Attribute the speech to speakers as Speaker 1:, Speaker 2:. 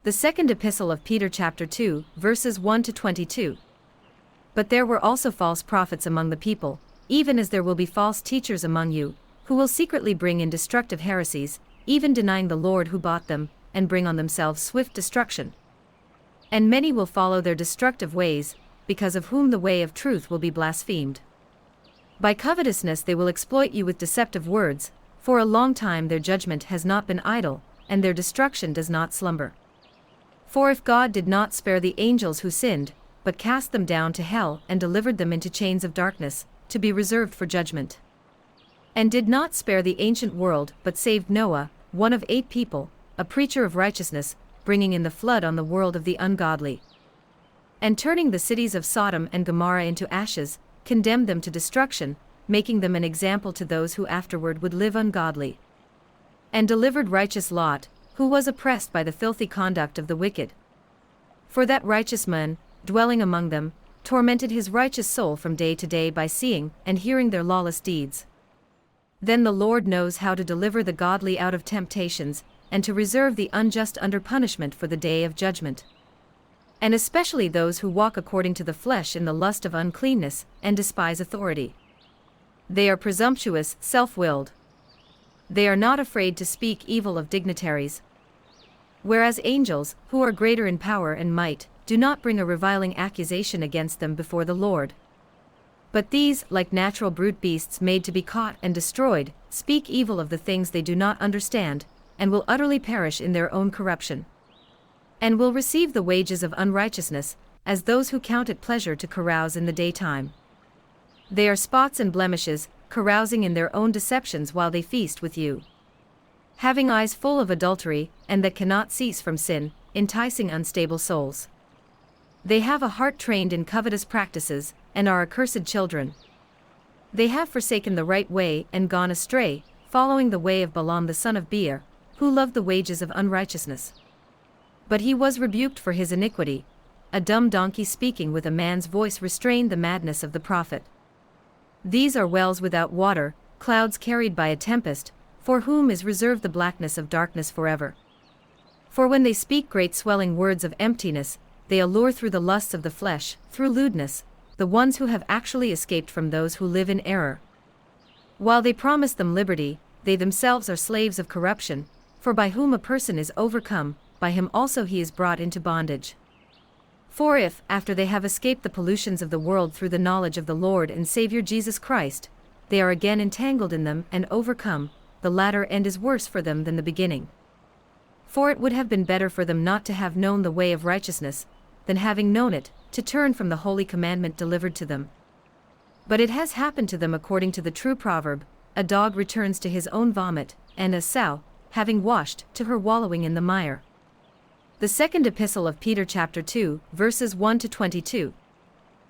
Speaker 1: The second epistle of Peter chapter 2, verses 1 to 22. But there were also false prophets among the people, even as there will be false teachers among you, who will secretly bring in destructive heresies, even denying the Lord who bought them, and bring on themselves swift destruction. And many will follow their destructive ways, because of whom the way of truth will be blasphemed. By covetousness they will exploit you with deceptive words. For a long time their judgment has not been idle, and their destruction does not slumber. For if God did not spare the angels who sinned, but cast them down to hell and delivered them into chains of darkness, to be reserved for judgment, and did not spare the ancient world but saved Noah, one of 8 people, a preacher of righteousness, bringing in the flood on the world of the ungodly, and turning the cities of Sodom and Gomorrah into ashes, condemned them to destruction, making them an example to those who afterward would live ungodly, and delivered righteous Lot, who was oppressed by the filthy conduct of the wicked. For that righteous man, dwelling among them, tormented his righteous soul from day to day by seeing and hearing their lawless deeds. Then the Lord knows how to deliver the godly out of temptations, and to reserve the unjust under punishment for the day of judgment. And especially those who walk according to the flesh in the lust of uncleanness, and despise authority. They are presumptuous, self-willed. They are not afraid to speak evil of dignitaries. Whereas angels, who are greater in power and might, do not bring a reviling accusation against them before the Lord. But these, like natural brute beasts made to be caught and destroyed, speak evil of the things they do not understand, and will utterly perish in their own corruption, and will receive the wages of unrighteousness, as those who count it pleasure to carouse in the daytime. They are spots and blemishes, carousing in their own deceptions while they feast with you, having eyes full of adultery, and that cannot cease from sin, enticing unstable souls. They have a heart trained in covetous practices, and are accursed children. They have forsaken the right way and gone astray, following the way of Balaam the son of Beor, who loved the wages of unrighteousness. But he was rebuked for his iniquity. A dumb donkey speaking with a man's voice restrained the madness of the prophet. These are wells without water, clouds carried by a tempest, for whom is reserved the blackness of darkness forever. For when they speak great swelling words of emptiness, they allure through the lusts of the flesh, through lewdness, the ones who have actually escaped from those who live in error. While they promise them liberty, they themselves are slaves of corruption, for by whom a person is overcome, by him also he is brought into bondage. For if, after they have escaped the pollutions of the world through the knowledge of the Lord and Savior Jesus Christ, they are again entangled in them and overcome, the latter end is worse for them than the beginning. For it would have been better for them not to have known the way of righteousness, than having known it, to turn from the holy commandment delivered to them. But it has happened to them according to the true proverb, a dog returns to his own vomit, and a sow, having washed, to her wallowing in the mire. The second epistle of Peter chapter 2, verses 1 to 22.